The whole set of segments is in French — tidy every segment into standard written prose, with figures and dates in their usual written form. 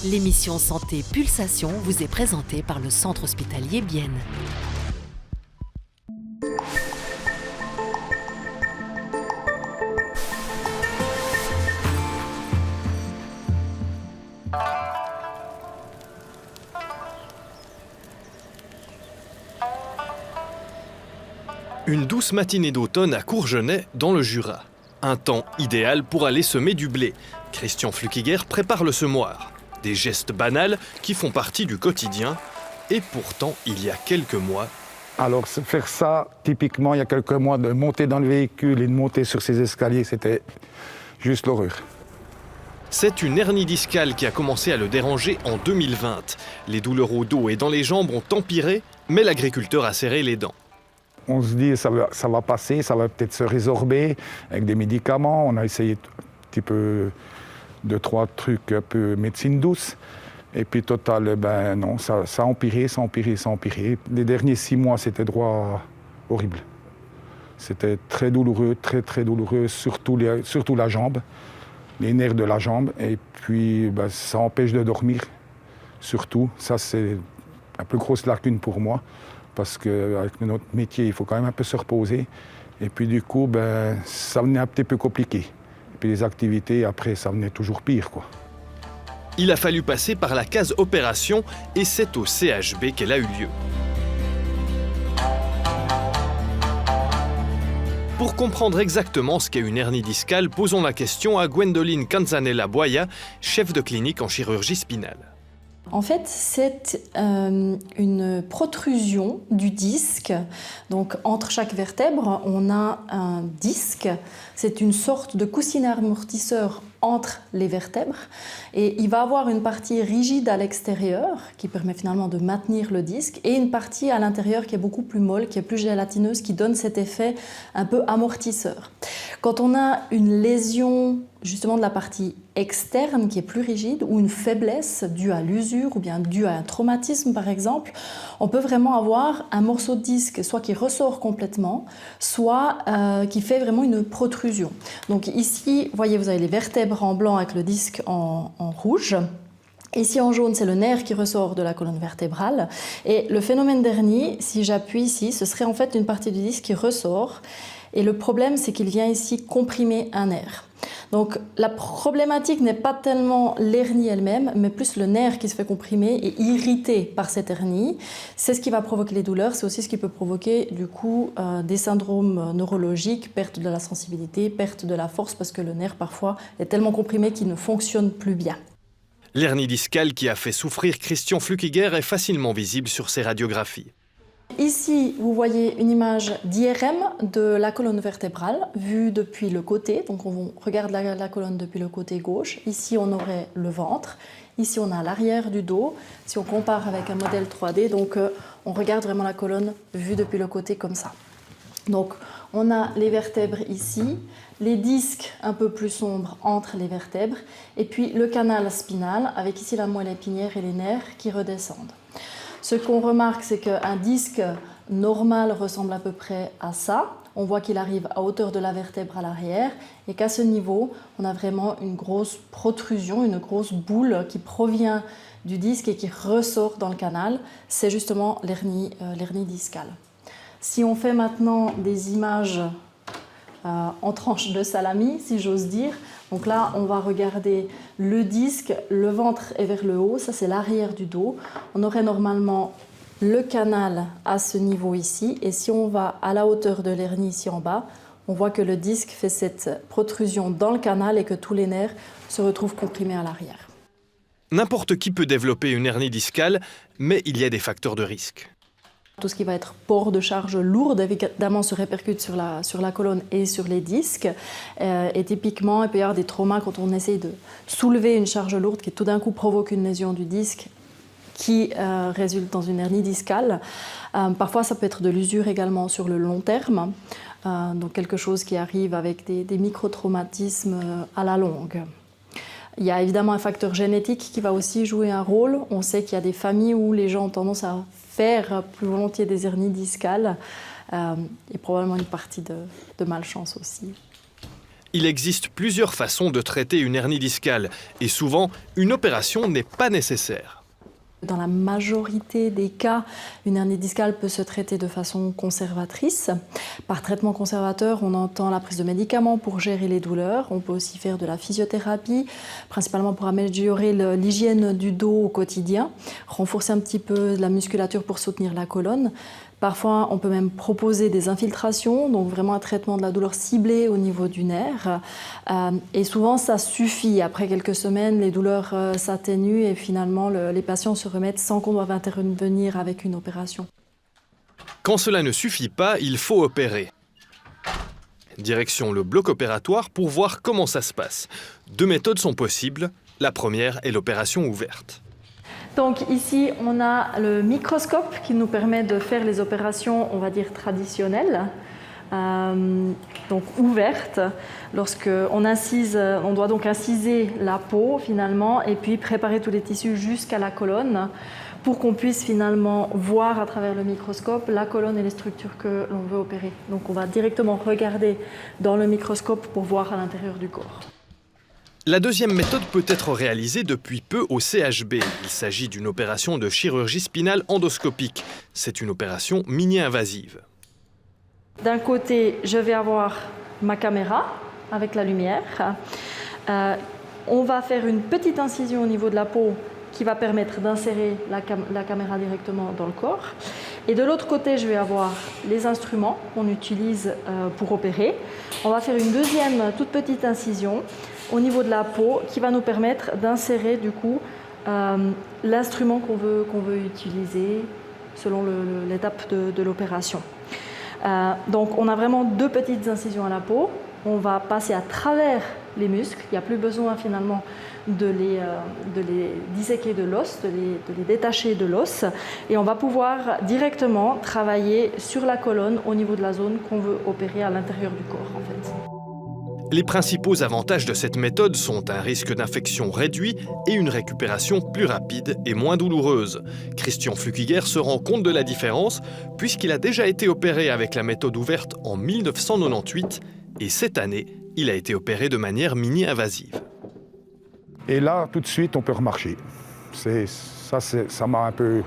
L'émission Santé Pulsation vous est présentée par le Centre hospitalier Bienne. Une douce matinée d'automne à Courgenay, dans le Jura. Un temps idéal pour aller semer du blé. Christian Flukiger prépare le semoir. Des gestes banals qui font partie du quotidien. Et pourtant, il y a quelques mois... Alors, faire ça, typiquement, il y a quelques mois, de monter dans le véhicule et de monter sur ces escaliers, c'était juste l'horreur. C'est une hernie discale qui a commencé à le déranger en 2020. Les douleurs au dos et dans les jambes ont empiré, mais l'agriculteur a serré les dents. On se dit, ça va passer, ça va peut-être se résorber avec des médicaments. On a essayé un petit peu 2-3 trucs un peu médecine douce. Et puis total, ben non, ça a empiré. Les derniers 6 mois, c'était droit horrible. C'était très douloureux, très douloureux, surtout la jambe, les nerfs de la jambe. Et puis, ben, ça empêche de dormir, surtout. Ça, c'est la plus grosse lacune pour moi. Parce qu'avec notre métier, il faut quand même un peu se reposer. Et puis du coup, ben, ça venait un petit peu compliqué. Et puis les activités, après, ça venait toujours pire, quoi. Il a fallu passer par la case opération et c'est au CHB qu'elle a eu lieu. Pour comprendre exactement ce qu'est une hernie discale, posons la question à Gwendoline Canzanella-Boya, chef de clinique en chirurgie spinale. En fait, c'est une protrusion du disque. Donc, entre chaque vertèbre, on a un disque. C'est une sorte de coussinet amortisseur entre les vertèbres. Et il va avoir une partie rigide à l'extérieur, qui permet finalement de maintenir le disque, et une partie à l'intérieur qui est beaucoup plus molle, qui est plus gélatineuse, qui donne cet effet un peu amortisseur. Quand on a une lésion justement de la partie externe qui est plus rigide ou une faiblesse due à l'usure ou bien due à un traumatisme par exemple, on peut vraiment avoir un morceau de disque soit qui ressort complètement, soit qui fait vraiment une protrusion. Donc ici, vous voyez, vous avez les vertèbres en blanc avec le disque en rouge. Ici en jaune, c'est le nerf qui ressort de la colonne vertébrale. Et le phénomène d'hernie, si j'appuie ici, ce serait en fait une partie du disque qui ressort. Et le problème, c'est qu'il vient ici comprimer un nerf. Donc la problématique n'est pas tellement l'hernie elle-même, mais plus le nerf qui se fait comprimer et irrité par cette hernie. C'est ce qui va provoquer les douleurs, c'est aussi ce qui peut provoquer du coup des syndromes neurologiques, perte de la sensibilité, perte de la force, parce que le nerf parfois est tellement comprimé qu'il ne fonctionne plus bien. L'hernie discale qui a fait souffrir Christian Flukiger est facilement visible sur ses radiographies. Ici, vous voyez une image d'IRM de la colonne vertébrale vue depuis le côté. Donc on regarde la colonne depuis le côté gauche. Ici, on aurait le ventre. Ici, on a l'arrière du dos. Si on compare avec un modèle 3D, donc on regarde vraiment la colonne vue depuis le côté comme ça. Donc on a les vertèbres ici, les disques un peu plus sombres entre les vertèbres, et puis le canal spinal avec ici la moelle épinière et les nerfs qui redescendent. Ce qu'on remarque, c'est qu'un disque normal ressemble à peu près à ça. On voit qu'il arrive à hauteur de la vertèbre à l'arrière et qu'à ce niveau, on a vraiment une grosse protrusion, une grosse boule qui provient du disque et qui ressort dans le canal. C'est justement l'hernie discale. Si on fait maintenant des images en tranche de salami, si j'ose dire. Donc là, on va regarder le disque, le ventre est vers le haut, ça c'est l'arrière du dos. On aurait normalement le canal à ce niveau ici, et si on va à la hauteur de l'hernie ici en bas, on voit que le disque fait cette protrusion dans le canal et que tous les nerfs se retrouvent comprimés à l'arrière. N'importe qui peut développer une hernie discale, mais il y a des facteurs de risque. Tout ce qui va être port de charge lourde, évidemment, se répercute sur la colonne et sur les disques. Et typiquement, il peut y avoir des traumas quand on essaye de soulever une charge lourde qui tout d'un coup provoque une lésion du disque qui résulte dans une hernie discale. Parfois, ça peut être de l'usure également sur le long terme. Donc quelque chose qui arrive avec des micro-traumatismes à la longue. Il y a évidemment un facteur génétique qui va aussi jouer un rôle. On sait qu'il y a des familles où les gens ont tendance à faire plus volontiers des hernies discales et probablement une partie de malchance aussi. Il existe plusieurs façons de traiter une hernie discale et souvent, une opération n'est pas nécessaire. Dans la majorité des cas, une hernie discale peut se traiter de façon conservatrice. Par traitement conservateur, on entend la prise de médicaments pour gérer les douleurs. On peut aussi faire de la physiothérapie, principalement pour améliorer l'hygiène du dos au quotidien, renforcer un petit peu la musculature pour soutenir la colonne. Parfois, on peut même proposer des infiltrations, donc vraiment un traitement de la douleur ciblé au niveau du nerf. Et souvent, ça suffit. Après quelques semaines, les douleurs s'atténuent et finalement, les patients se remettent sans qu'on doive intervenir avec une opération. Quand cela ne suffit pas, il faut opérer. Direction le bloc opératoire pour voir comment ça se passe. 2 méthodes sont possibles. La première est l'opération ouverte. Donc ici, on a le microscope qui nous permet de faire les opérations, on va dire, traditionnelles, donc ouvertes. Lorsqu'on incise, on doit donc inciser la peau finalement et puis préparer tous les tissus jusqu'à la colonne pour qu'on puisse finalement voir à travers le microscope la colonne et les structures que l'on veut opérer. Donc on va directement regarder dans le microscope pour voir à l'intérieur du corps. La deuxième méthode peut être réalisée depuis peu au CHB. Il s'agit d'une opération de chirurgie spinale endoscopique. C'est une opération mini-invasive. D'un côté, je vais avoir ma caméra avec la lumière. On va faire une petite incision au niveau de la peau qui va permettre d'insérer la caméra directement dans le corps. Et de l'autre côté, je vais avoir les instruments qu'on utilise pour opérer. On va faire une deuxième toute petite incision au niveau de la peau qui va nous permettre d'insérer du coup l'instrument qu'on veut utiliser selon l'étape de l'opération. Donc on a vraiment 2 petites incisions à la peau. On va passer à travers les muscles. Il n'y a plus besoin finalement de les disséquer de l'os, de les détacher de l'os. Et on va pouvoir directement travailler sur la colonne au niveau de la zone qu'on veut opérer à l'intérieur du corps en fait. Les principaux avantages de cette méthode sont un risque d'infection réduit et une récupération plus rapide et moins douloureuse. Christian Flückiger se rend compte de la différence puisqu'il a déjà été opéré avec la méthode ouverte en 1998 et cette année, il a été opéré de manière mini-invasive. Et là, tout de suite, on peut remarcher. Ça m'a un peu,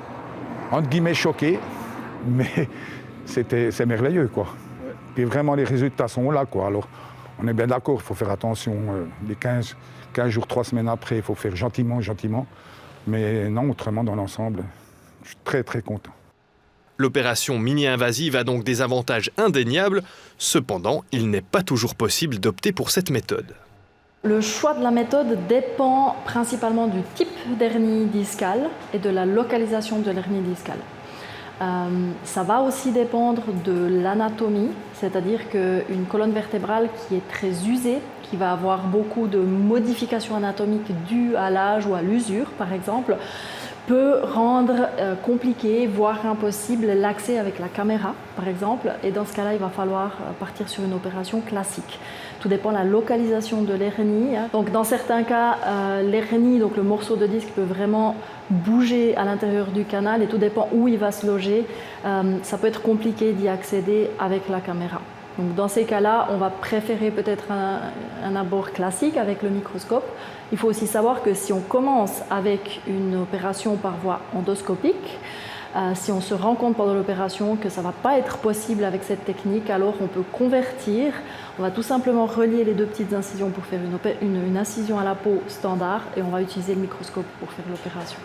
entre guillemets, choqué, mais c'est merveilleux, quoi. Et vraiment, les résultats sont là, quoi. Alors, on est bien d'accord, il faut faire attention. Les 15 jours, 3 semaines après, il faut faire gentiment. Mais non, autrement, dans l'ensemble, je suis très, très content. L'opération mini-invasive a donc des avantages indéniables. Cependant, il n'est pas toujours possible d'opter pour cette méthode. Le choix de la méthode dépend principalement du type d'hernie discale et de la localisation de l'hernie discale. Ça va aussi dépendre de l'anatomie, c'est-à-dire qu'une colonne vertébrale qui est très usée, qui va avoir beaucoup de modifications anatomiques dues à l'âge ou à l'usure, par exemple, peut rendre compliqué, voire impossible, l'accès avec la caméra, par exemple. Et dans ce cas-là, il va falloir partir sur une opération classique. Tout dépend de la localisation de l'hernie. Donc, dans certains cas, l'hernie, donc le morceau de disque, peut vraiment bouger à l'intérieur du canal et tout dépend où il va se loger. Ça peut être compliqué d'y accéder avec la caméra. Donc, dans ces cas-là, on va préférer peut-être un abord classique avec le microscope. Il faut aussi savoir que si on commence avec une opération par voie endoscopique, si on se rend compte pendant l'opération que ça ne va pas être possible avec cette technique, alors on peut convertir. On va tout simplement relier les 2 petites incisions pour faire une incision à la peau standard et on va utiliser le microscope pour faire l'opération.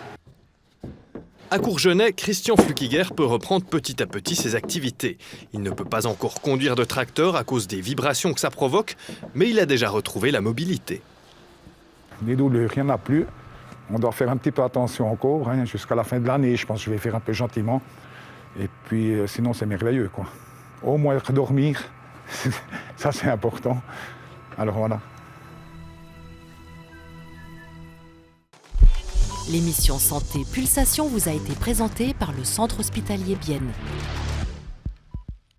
À Courgenay, Christian Flückiger peut reprendre petit à petit ses activités. Il ne peut pas encore conduire de tracteur à cause des vibrations que ça provoque, mais il a déjà retrouvé la mobilité. Les douleurs, il n'y en a plus. On doit faire un petit peu attention encore, jusqu'à la fin de l'année. Je pense que je vais faire un peu gentiment. Et puis, sinon, c'est merveilleux, quoi. Au moins dormir, ça c'est important. Alors voilà. L'émission Santé Pulsation vous a été présentée par le Centre hospitalier Bienne.